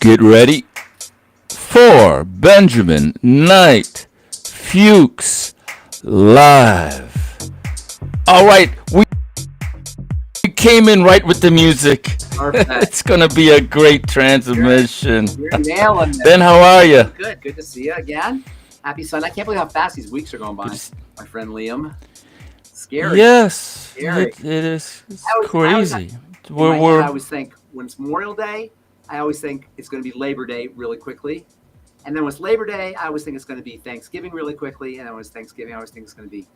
Get ready for Benjamin Knight Fuchs Live. All right, we came in right with the music. Perfect. It's going to be a great transmission. You're nailing it. Ben, how are you? Good. Good to see you again. Happy Sunday. I can't believe how fast these weeks are going by. My friend Liam. Scary. Yes, Scary. it is. It's I crazy. In my head, I always think when it's Memorial Day, I always think it's going to be Labor Day really quickly. And then when it's Labor Day, I always think it's going to be Thanksgiving really quickly. And then when it's Thanksgiving, I always think it's going to be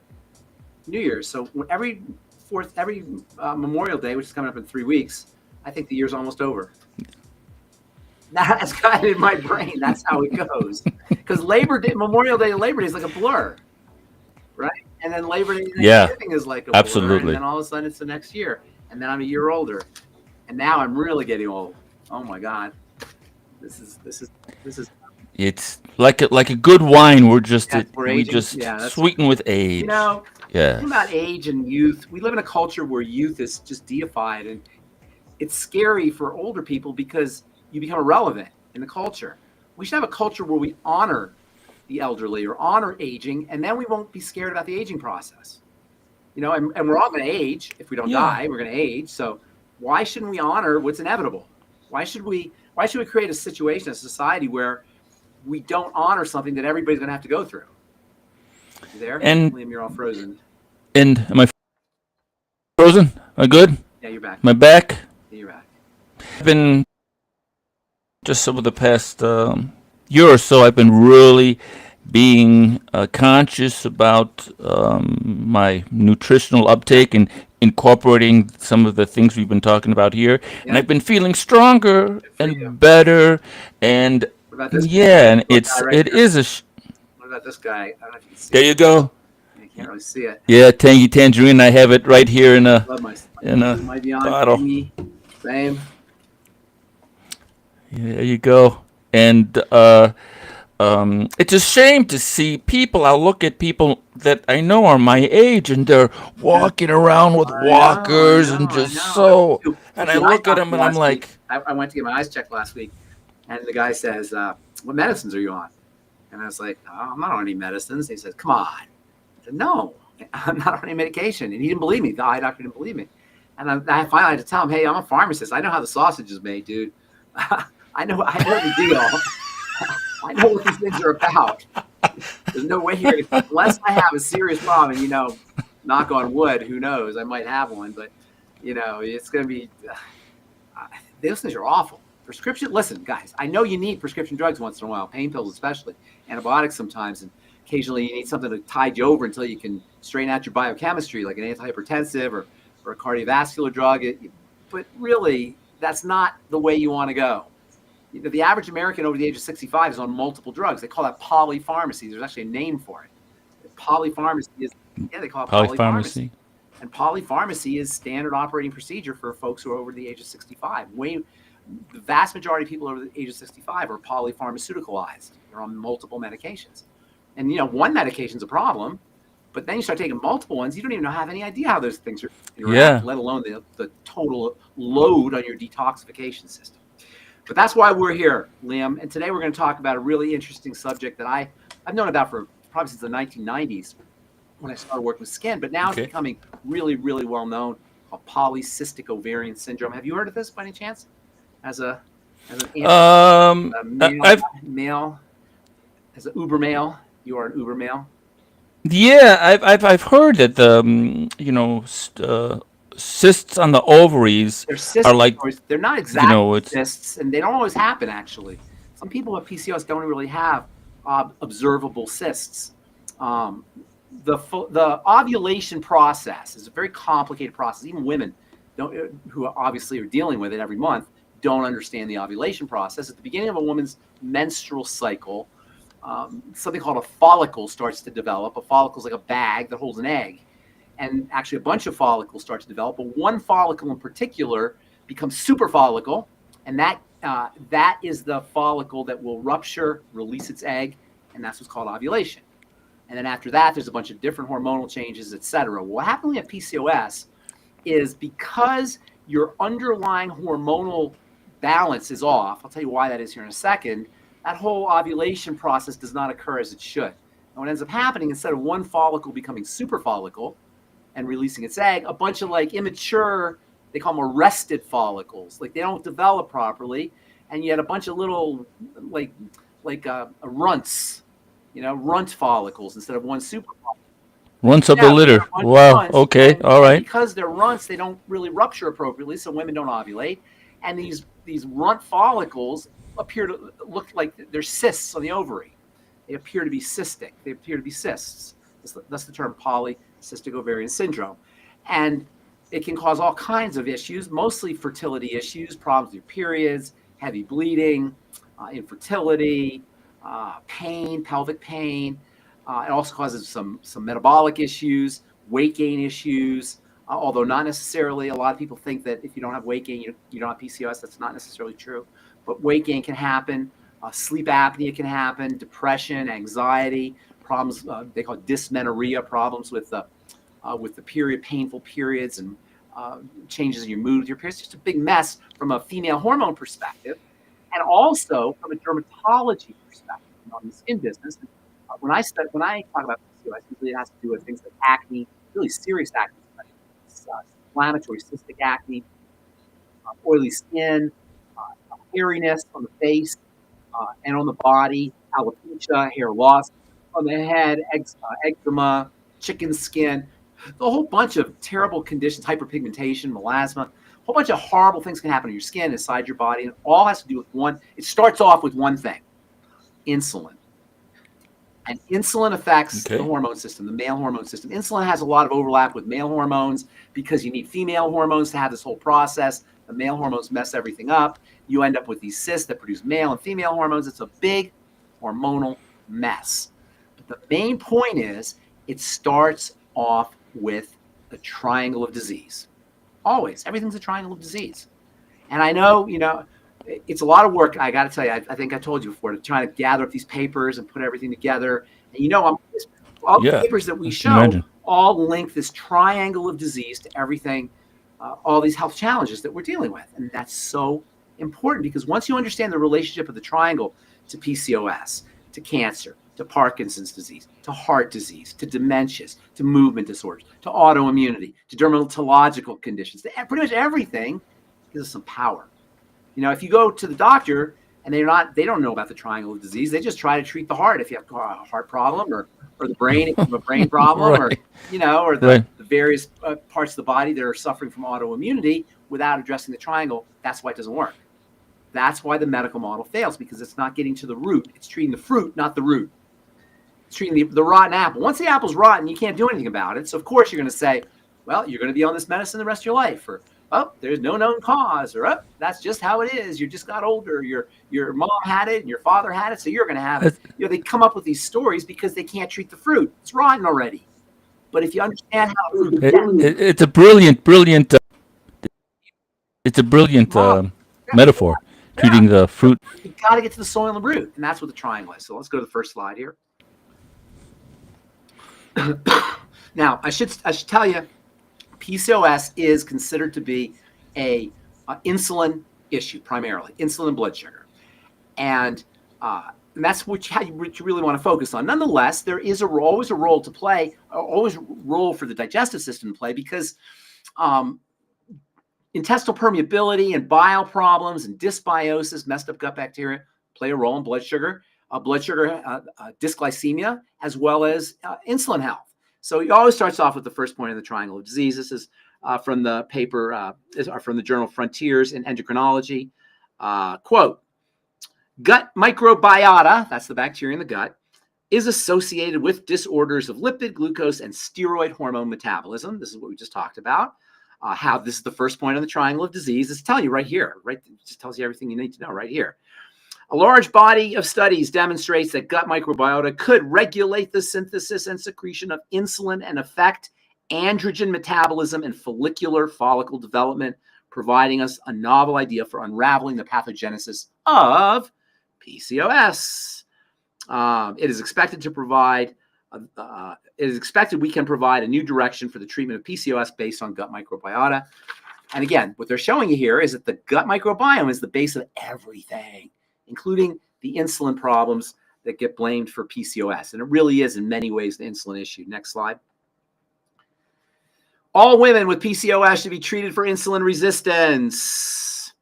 New Year's. So every Memorial Day, which is coming up in 3 weeks, I think the year's almost over. That's kind of in my brain. That's how it goes. Because Memorial Day and Labor Day is like a blur, right? And then Labor Day and Thanksgiving is like a blur. Absolutely. And then all of a sudden it's the next year. And then I'm a year older. And now I'm really getting old. Oh my God. This is It's like a good wine. We just aging. sweeten with age. Think about age and youth. We live in a culture where youth is just deified, and it's scary for older people because you become irrelevant in the culture. We should have a culture where we honor the elderly or honor aging, and then we won't be scared about the aging process. And we're all going to age. If we don't die, we're going to age. So why shouldn't we honor what's inevitable? Why should we create a situation, a society where we don't honor something that everybody's going to have to go through? You there? And Liam, you're all frozen. And am I frozen? Am I good? Yeah, you're back. My back? Yeah, you're back. I've been just over the past year or so, I've been really being conscious about my nutritional uptake and incorporating some of the things we've been talking about here. Yeah. And I've been feeling stronger and better. And what about this and it is a. What about this guy? I don't know if you can see there it. you go. You can't really see it. Yeah, Tangy Tangerine. I have it right here in a might be on bottle. Same. Yeah, there you go. And it's a shame to see people. I look at people that I know are my age, and they're walking around with walkers and just so. And I look at them, and I'm like, I went to get my eyes checked last week, and the guy says, "What medicines are you on?" And I was like, "Oh, I'm not on any medicines." And he says, "Come on." I said, "No, I'm not on any medication." And he didn't believe me. The eye doctor didn't believe me. And I finally had to tell him, "Hey, I'm a pharmacist. I know how the sausage is made, dude. I know the deal. I know what these things are about. There's no way here, unless I have a serious problem, and, knock on wood, who knows? I might have one, but, it's going to be, those things are awful. Listen, guys, I know you need prescription drugs once in a while, pain pills especially, antibiotics sometimes, and occasionally you need something to tide you over until you can straighten out your biochemistry, like an antihypertensive or a cardiovascular drug. But really, that's not the way you want to go. The average American over the age of 65 is on multiple drugs. They call that polypharmacy. There's actually a name for it. Polypharmacy is, they call it polypharmacy. And polypharmacy is standard operating procedure for folks who are over the age of 65. The vast majority of people over the age of 65 are polypharmaceuticalized. They're on multiple medications. And, one medication's a problem, but then you start taking multiple ones, you don't even have any idea how those things are interact, let alone the total load on your detoxification system. But that's why we're here, Liam. And today we're going to talk about a really interesting subject that I've known about for probably since the 1990s when I started working with skin, but now it's becoming really, really well known, called polycystic ovarian syndrome. Have you heard of this by any chance? As an male, as an uber male, you are an uber male. Yeah, I've heard that cysts on the ovaries are like they're not exactly cysts, and they don't always happen. Actually, some people with PCOS don't really have observable cysts. The ovulation process is a very complicated process. Even women who obviously are dealing with it every month don't understand the ovulation process. At the beginning of a woman's menstrual cycle, something called a follicle starts to develop. A follicle is like a bag that holds an egg. And actually a bunch of follicles start to develop, but one follicle in particular becomes super follicle, and that is the follicle that will rupture, release its egg, and that's what's called ovulation. And then after that, there's a bunch of different hormonal changes, et cetera. What happens when you have PCOS is because your underlying hormonal balance is off, I'll tell you why that is here in a second, that whole ovulation process does not occur as it should. And what ends up happening, instead of one follicle becoming super follicle and releasing its egg, a bunch of like immature, they call them arrested follicles, like they don't develop properly, and you had a bunch of little like runts, runt follicles instead of one super follicle. Runts of Yeah, the so litter. they're a bunch of Wow. runts, Okay. and, All and right. because they're runts, they don't really rupture appropriately, so women don't ovulate. And these runt follicles appear to look like they're cysts on the ovary. They appear to be cystic. They appear to be cysts. That's the term polycystic ovarian syndrome. And it can cause all kinds of issues, mostly fertility issues, problems with periods, heavy bleeding, infertility, pain, pelvic pain. It also causes some metabolic issues, weight gain issues, although not necessarily. A lot of people think that if you don't have weight gain, you don't have PCOS. That's not necessarily true. But weight gain can happen. Sleep apnea can happen. Depression, anxiety, problems. They call it dysmenorrhea, problems with the period, painful periods, and changes in your mood with your periods. Just a big mess from a female hormone perspective, and also from a dermatology perspective on the skin business. When I talk about PCOS, usually it has to do with things like acne, really serious acne, inflammatory cystic acne, oily skin, hairiness on the face and on the body, alopecia, hair loss on the head, eczema, chicken skin, a whole bunch of terrible conditions, hyperpigmentation, melasma, a whole bunch of horrible things can happen to your skin inside your body, and it all has to do with one. It starts off with one thing: insulin. And insulin affects the hormone system, the male hormone system. Insulin has a lot of overlap with male hormones because you need female hormones to have this whole process. The male hormones mess everything up. You end up with these cysts that produce male and female hormones. It's a big hormonal mess. But the main point is it starts off with a triangle of disease. Always. Everything's a triangle of disease. And I know, it's a lot of work. I got to tell you, I think I told you before, to try to gather up these papers and put everything together. And all the papers that we show all link this triangle of disease to everything, all these health challenges that we're dealing with. And that's so important because once you understand the relationship of the triangle to PCOS, to cancer, to Parkinson's disease, to heart disease, to dementias, to movement disorders, to autoimmunity, to dermatological conditions, to pretty much everything, gives us some power. If you go to the doctor and they don't know about the triangle of disease, they just try to treat the heart if you have a heart problem, or the brain if you have a brain problem, Right. or the various parts of the body that are suffering from autoimmunity without addressing the triangle. That's why it doesn't work. That's why the medical model fails, because it's not getting to the root. It's treating the fruit, not the root. It's treating the rotten apple. Once the apple's rotten, you can't do anything about it. So of course you're going to say, well, you're going to be on this medicine the rest of your life, or there's no known cause, or that's just how it is. You just got older. Your mom had it and your father had it, so you're going to have it. They come up with these stories because they can't treat the fruit. It's rotten already. But if you understand how the fruit it's a brilliant metaphor, treating the fruit. You got to get to the soil and the root, and that's what the triangle is. So let's go to the first slide here. Now, I should tell you, PCOS is considered to be a insulin issue, primarily insulin and blood sugar, and that's what you really want to focus on. Nonetheless, there is always a role to play, always a role for the digestive system to play, because intestinal permeability and bile problems and dysbiosis, messed up gut bacteria, play a role in blood sugar dysglycemia, as well as insulin health. So it always starts off with the first point of the triangle of disease. This is from the paper, from the journal Frontiers in Endocrinology. Quote, gut microbiota, that's the bacteria in the gut, is associated with disorders of lipid, glucose, and steroid hormone metabolism. This is what we just talked about. How this is the first point on the triangle of disease. It's telling you right here, right? It just tells you everything you need to know right here. A large body of studies demonstrates that gut microbiota could regulate the synthesis and secretion of insulin and affect androgen metabolism and follicular follicle development, providing us a novel idea for unraveling the pathogenesis of PCOS. It is expected we can provide a new direction for the treatment of PCOS based on gut microbiota. And again, what they're showing you here is that the gut microbiome is the base of everything, including the insulin problems that get blamed for PCOS. And it really is in many ways the insulin issue. Next slide. All women with PCOS should be treated for insulin resistance.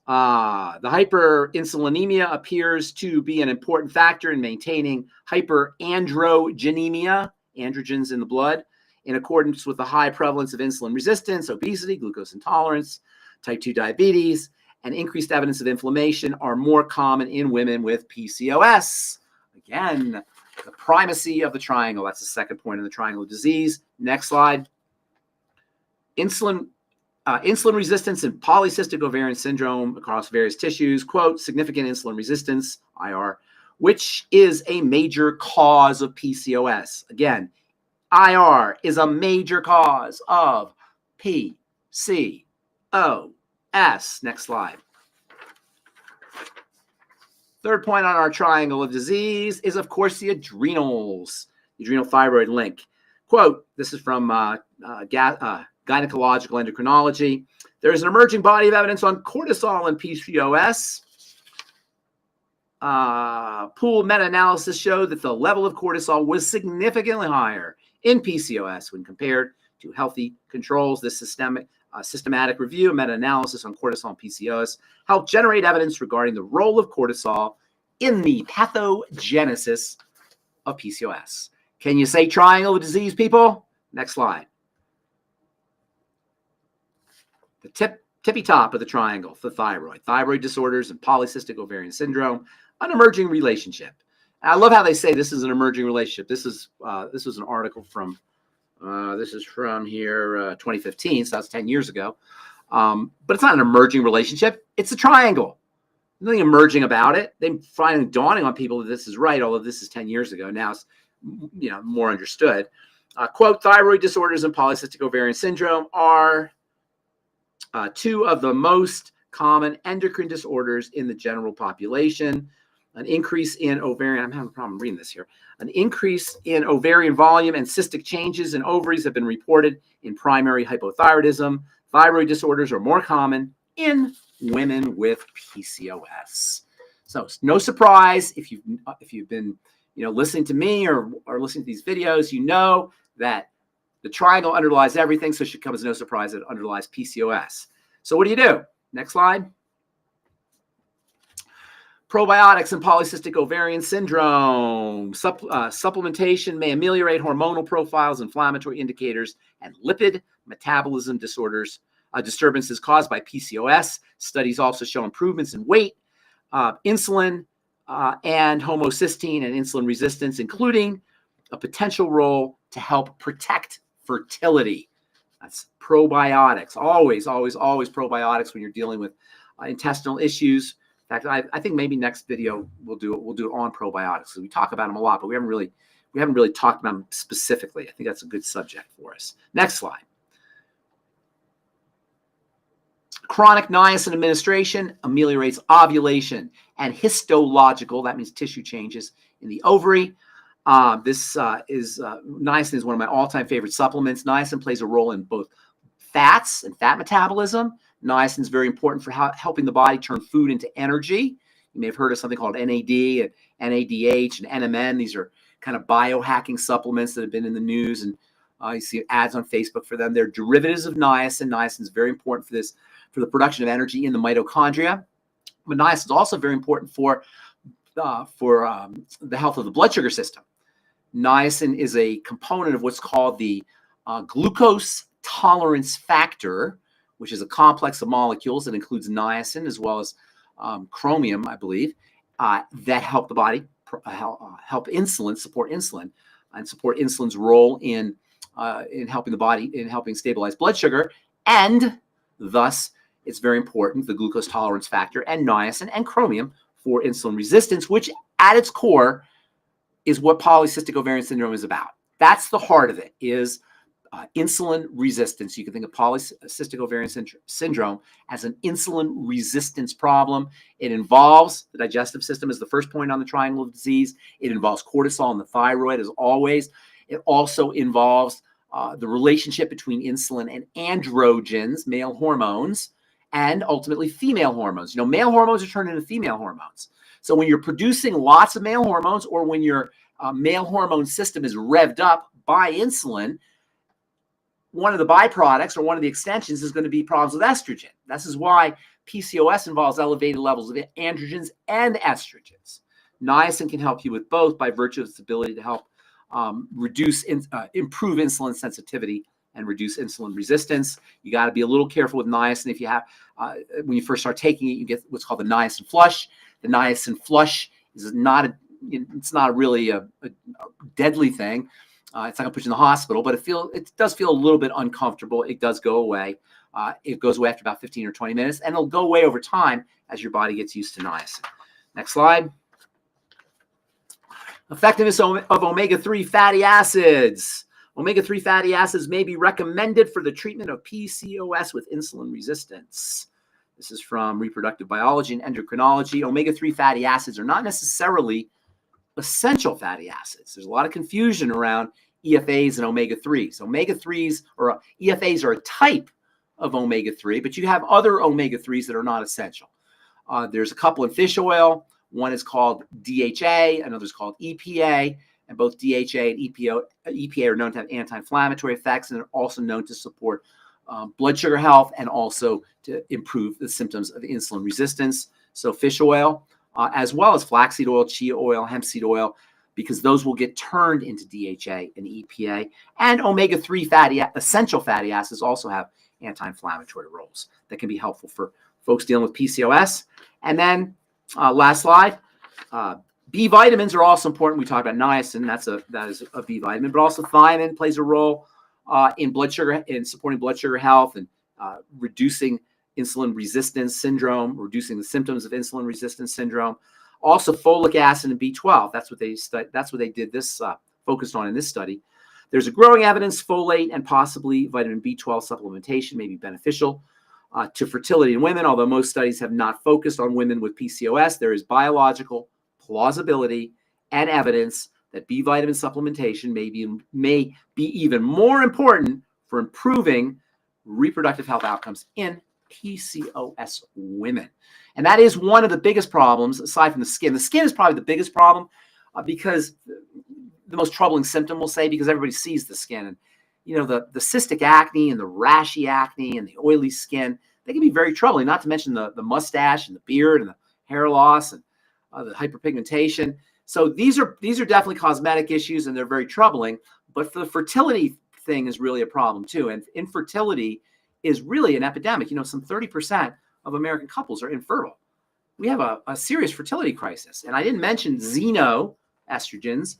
The hyperinsulinemia appears to be an important factor in maintaining hyperandrogenemia, androgens in the blood, in accordance with the high prevalence of insulin resistance, obesity, glucose intolerance, type 2 diabetes, and increased evidence of inflammation are more common in women with PCOS. Again, the primacy of the triangle. That's the second point in the triangle of disease. Next slide. Insulin resistance and polycystic ovarian syndrome across various tissues. Quote, significant insulin resistance, IR, which is a major cause of PCOS. Again, IR is a major cause of PCOS. Next slide. Third point on our triangle of disease is, of course, the adrenals, the adrenal thyroid link. Quote, this is from gynecological endocrinology. There is an emerging body of evidence on cortisol and PCOS. Pooled meta-analysis showed that the level of cortisol was significantly higher in PCOS when compared to healthy controls. This systematic review, meta-analysis on cortisol and PCOS helped generate evidence regarding the role of cortisol in the pathogenesis of PCOS. Can you say triangle of disease, people? Next slide. The tippy top of the triangle, the thyroid disorders and polycystic ovarian syndrome, an emerging relationship. And I love how they say this is an emerging relationship. This was an article from, this is from here, 2015, so that's 10 years ago. But it's not an emerging relationship. It's a triangle. Nothing emerging about it. They finally dawning on people that this is right, although this is 10 years ago. Now it's more understood. Quote, thyroid disorders and polycystic ovarian syndrome are two of the most common endocrine disorders in the general population. An increase in ovarian, I'm having a problem reading this here. An increase in ovarian volume and cystic changes in ovaries have been reported in primary hypothyroidism. Thyroid disorders are more common in women with PCOS. So it's no surprise if you've been listening to me or listening to these videos, you know that the triangle underlies everything, so it should come as no surprise that it underlies PCOS. So what do you do? Next slide. Probiotics and polycystic ovarian syndrome. Supplementation may ameliorate hormonal profiles, inflammatory indicators, and lipid metabolism disorders, disturbances caused by PCOS. Studies also show improvements in weight, insulin, and homocysteine and insulin resistance, including a potential role to help protect fertility. That's probiotics. Always, always, always probiotics when you're dealing with intestinal issues. In fact, I think maybe next video we'll do it on probiotics. So we talk about them a lot, but we haven't really talked about them specifically. I think that's a good subject for us. Next slide. Chronic niacin administration ameliorates ovulation and histological, that means tissue changes in the ovary. Niacin is one of my all-time favorite supplements. Niacin plays a role in both fats and fat metabolism. Niacin is very important for helping the body turn food into energy. You may have heard of something called NAD and NADH and NMN. These are kind of biohacking supplements that have been in the news, and you see ads on Facebook for them. They're derivatives of niacin. Niacin is very important for the production of energy in the mitochondria. But niacin is also very important for the health of the blood sugar system. Niacin is a component of what's called the glucose tolerance factor, which is a complex of molecules that includes niacin as well as chromium, I believe, that help the body help insulin, support insulin, and support insulin's role in helping the body, in helping stabilize blood sugar. And thus, it's very important, the glucose tolerance factor and niacin and chromium for insulin resistance, which at its core is what polycystic ovarian syndrome is about. That's the heart of it, is insulin resistance. You can think of polycystic ovarian syndrome as an insulin resistance problem. It involves the digestive system as the first point on the triangle of disease. It involves cortisol in the thyroid as always. It also involves the relationship between insulin and androgens, male hormones, and ultimately female hormones. Male hormones are turned into female hormones. So when you're producing lots of male hormones, or when your male hormone system is revved up by insulin, one of the byproducts or one of the extensions is going to be problems with estrogen. This is why PCOS involves elevated levels of androgens and estrogens. Niacin can help you with both by virtue of its ability to help improve insulin sensitivity and reduce insulin resistance. You got to be a little careful with niacin. If you have, when you first start taking it, you get what's called the niacin flush. The niacin flush is not really a deadly thing. It's not going to put you in the hospital, but it does feel a little bit uncomfortable. It does go away. It goes away after about 15 or 20 minutes, and it'll go away over time as your body gets used to niacin. Next slide. Effectiveness of omega-3 fatty acids. Omega-3 fatty acids may be recommended for the treatment of PCOS with insulin resistance. This is from Reproductive Biology and Endocrinology. Omega-3 fatty acids are not necessarily essential fatty acids. There's a lot of confusion around EFAs and omega-3s. Omega-3s or EFAs are a type of omega-3, but you have other omega-3s that are not essential. There's a couple in fish oil. One is called DHA, another is called EPA, and both DHA and EPA are known to have anti-inflammatory effects, and are also known to support blood sugar health and also to improve the symptoms of insulin resistance. So fish oil, as well as flaxseed oil, chia oil, hemp seed oil, because those will get turned into DHA and EPA. And omega-3 essential fatty acids also have anti-inflammatory roles that can be helpful for folks dealing with PCOS. And then last slide, B vitamins are also important. We talked about niacin, that is a B vitamin, but also thiamine plays a role in supporting blood sugar health and reducing insulin resistance syndrome, reducing the symptoms of insulin resistance syndrome. Also, folic acid and B12. That's what they did this focused on in this study. There's a growing evidence folate and possibly vitamin B12 supplementation may be beneficial to fertility in women. Although most studies have not focused on women with PCOS, there is biological plausibility and evidence that B vitamin supplementation may be even more important for improving reproductive health outcomes in PCOS women. And that is one of the biggest problems, aside from the skin. The skin is probably the biggest problem because the most troubling symptom, we'll say, because everybody sees the skin. And, the cystic acne and the rashy acne and the oily skin, they can be very troubling, not to mention the mustache and the beard and the hair loss and the hyperpigmentation. So these are definitely cosmetic issues, and they're very troubling. But for the fertility thing is really a problem too. And infertility is really an epidemic. Some 30% of American couples are infertile. We have a serious fertility crisis. And I didn't mention xenoestrogens.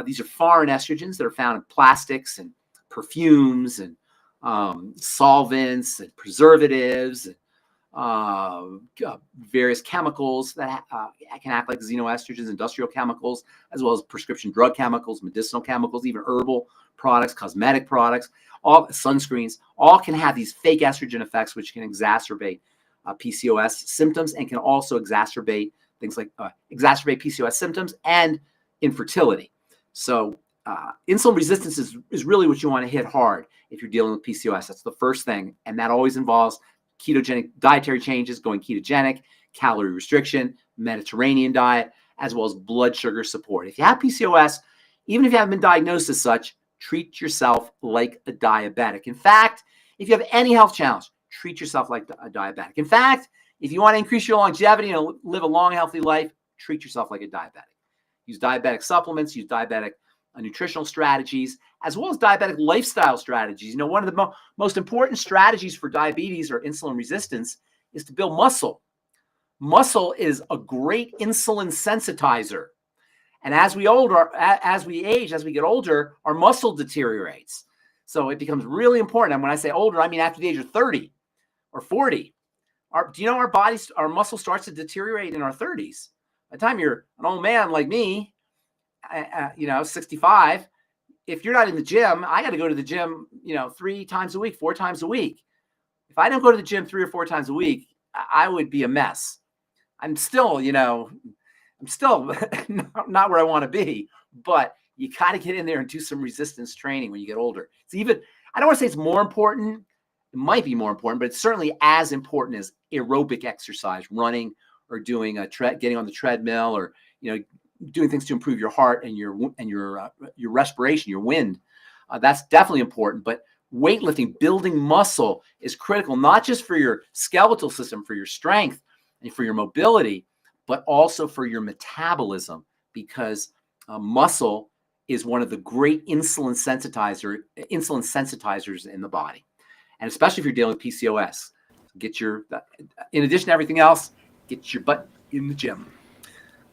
These are foreign estrogens that are found in plastics and perfumes and solvents and preservatives and various chemicals that can act like xenoestrogens, industrial chemicals, as well as prescription drug chemicals, medicinal chemicals, even herbal products, cosmetic products, all sunscreens, all can have these fake estrogen effects, which can exacerbate PCOS symptoms and can also exacerbate things like PCOS symptoms and infertility. So insulin resistance is really what you want to hit hard if you're dealing with PCOS. That's the first thing. And that always involves ketogenic dietary changes, going ketogenic, calorie restriction, Mediterranean diet, as well as blood sugar support. If you have PCOS, even if you haven't been diagnosed as such, treat yourself like a diabetic. In fact, if you have any health challenge, treat yourself like a diabetic. In fact, if you want to increase your longevity and live a long, healthy life, treat yourself like a diabetic. Use diabetic supplements, use diabetic nutritional strategies, as well as diabetic lifestyle strategies. One of the most important strategies for diabetes or insulin resistance is to build muscle. Muscle is a great insulin sensitizer. And as we age, as we get older, our muscle deteriorates. So it becomes really important. And when I say older, I mean after the age of 30 or 40. Our muscle starts to deteriorate in our 30s. By the time you're an old man like me, 65, if you're not in the gym, I got to go to the gym, 3 times a week, 4 times a week. If I don't go to the gym 3 or 4 times a week, I would be a mess. I'm still not where I want to be, but you got to get in there and do some resistance training when you get older. It's even, I don't want to say it's more important. It might be more important, but it's certainly as important as aerobic exercise, running or doing getting on the treadmill, or, doing things to improve your heart and your respiration, your wind. That's definitely important. But weightlifting, building muscle is critical, not just for your skeletal system, for your strength and for your mobility, but also for your metabolism, because muscle is one of the great insulin sensitizers in the body. And especially if you're dealing with PCOS, in addition to everything else, get your butt in the gym.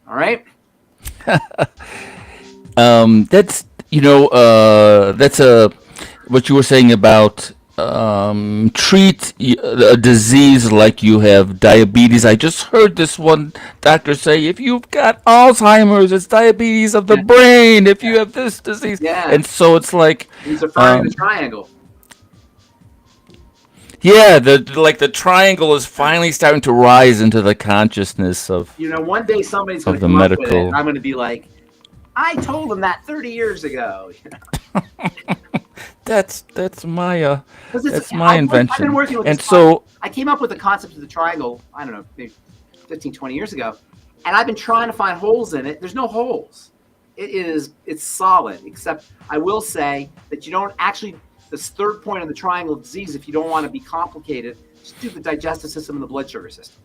All right. That's what you were saying about treat a disease like you have diabetes. I just heard this one doctor say, if you've got Alzheimer's, it's diabetes of the brain. If you have this disease, and so it's like he's referring to the triangle. Yeah, the triangle is finally starting to rise into the consciousness of. One day somebody's going to come up with it, and I'm going to be like, I told him that 30 years ago. That's my invention. I've been working with and this so I came up with the concept of the triangle, I don't know, maybe 15, 20 years ago, and I've been trying to find holes in it. There's no holes. It's solid, except I will say that you don't actually, this third point of the triangle of disease, if you don't want to be complicated, just do the digestive system and the blood sugar system.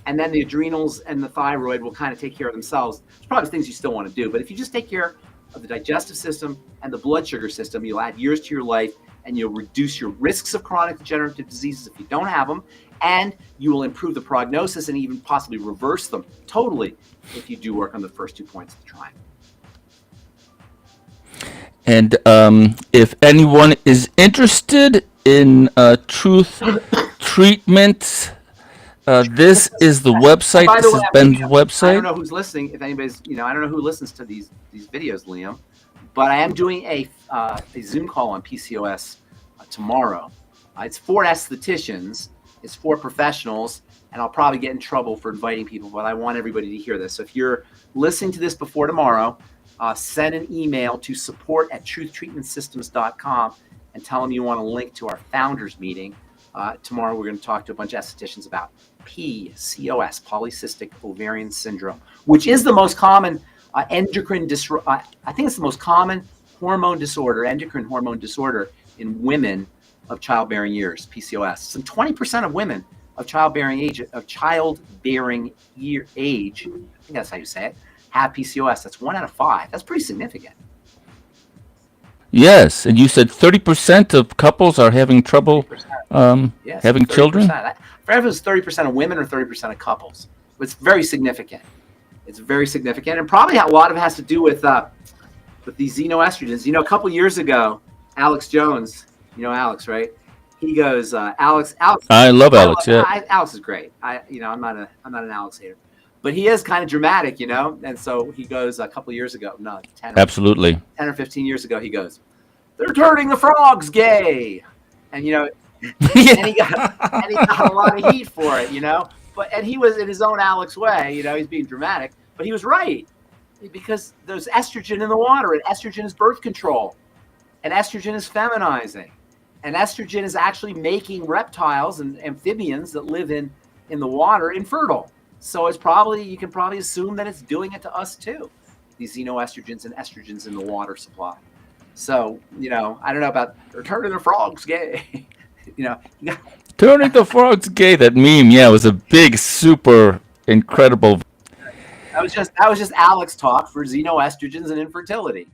And then the adrenals and the thyroid will kind of take care of themselves. There's probably things you still want to do, but if you just take care of the digestive system and the blood sugar system, you'll add years to your life, and you'll reduce your risks of chronic degenerative diseases if you don't have them, and you will improve the prognosis and even possibly reverse them totally if you do work on the first 2 points of the triangle. And if anyone is interested in truth treatments, this is the website. This is Ben's website. I don't know who's listening. If anybody's, I don't know who listens to these videos, Liam, but I am doing a Zoom call on PCOS tomorrow. It's for estheticians. It's for professionals, and I'll probably get in trouble for inviting people, but I want everybody to hear this. So if you're listening to this before tomorrow, send an email to support@truthtreatmentsystems.com and tell them you want a link to our founders meeting. Tomorrow we're going to talk to a bunch of estheticians about PCOS, polycystic ovarian syndrome, which is the most common endocrine disruptor. I think it's the most common endocrine hormone disorder in women of childbearing years, PCOS. Some 20% of women of childbearing age, I think that's how you say it, have PCOS. That's 1 out of 5. That's pretty significant. Yes, and you said 30% of couples are having trouble having children? For everyone's 30% of women or 30% of couples. It's very significant. It's very significant. And probably a lot of it has to do with these xenoestrogens. A couple years ago, Alex Jones, Alex, right? He goes, Alex. I love Alex, yeah. Alex is great. I'm not an Alex hater. But he is kind of dramatic, and so he goes a couple years ago, 10 or 15 years ago, he goes, they're turning the frogs gay. And, and he got a lot of heat for it, and he was in his own Alex way, he's being dramatic, but he was right, because there's estrogen in the water, and estrogen is birth control, and estrogen is feminizing, and estrogen is actually making reptiles and amphibians that live in the water infertile. So you can probably assume that it's doing it to us too, these xenoestrogens and estrogens in the water supply. So, I don't know about turning the frogs gay. Turning the frogs gay, that meme, was a big, super incredible. That was just Alex talk for xenoestrogens and infertility.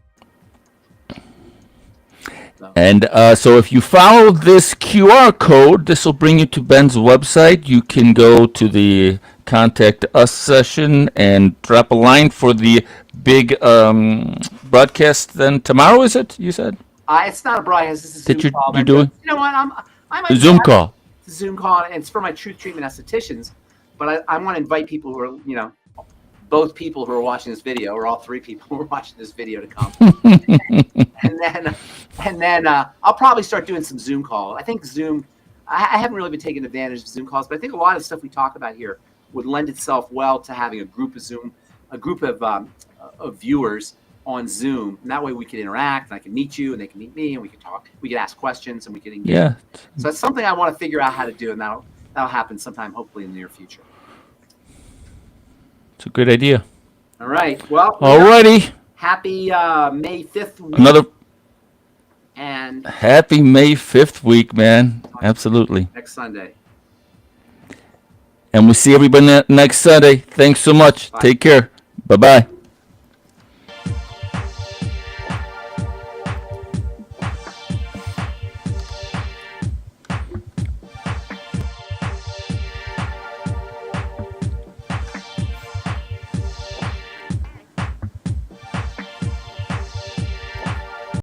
And so if you follow this QR code, this will bring you to Ben's website. You can go to the Contact Us session and drop a line for the big broadcast then tomorrow, is it, you said? It's not a broadcast, it's a Zoom call. You're doing? You know what, a Zoom call. It's a Zoom call, and it's for my Truth Treatment estheticians, but I want to invite people who are, both people who are watching this video, or all three people who are watching this video to come. and then I'll probably start doing some Zoom calls. I think Zoom, I haven't really been taking advantage of Zoom calls, but I think a lot of the stuff we talk about here would lend itself well to having a group of viewers on Zoom, and that way we can interact, and I can meet you, and they can meet me, and we can talk. We can ask questions, and we can engage. Yeah. So that's something I want to figure out how to do, and that'll happen sometime, hopefully in the near future. It's a good idea. All right. Well. Alrighty. Happy May 5th week. Another and happy May 5th week, man. Absolutely. Next Sunday. And we'll see everybody next Sunday. Thanks so much. Bye. Take care. Bye-bye.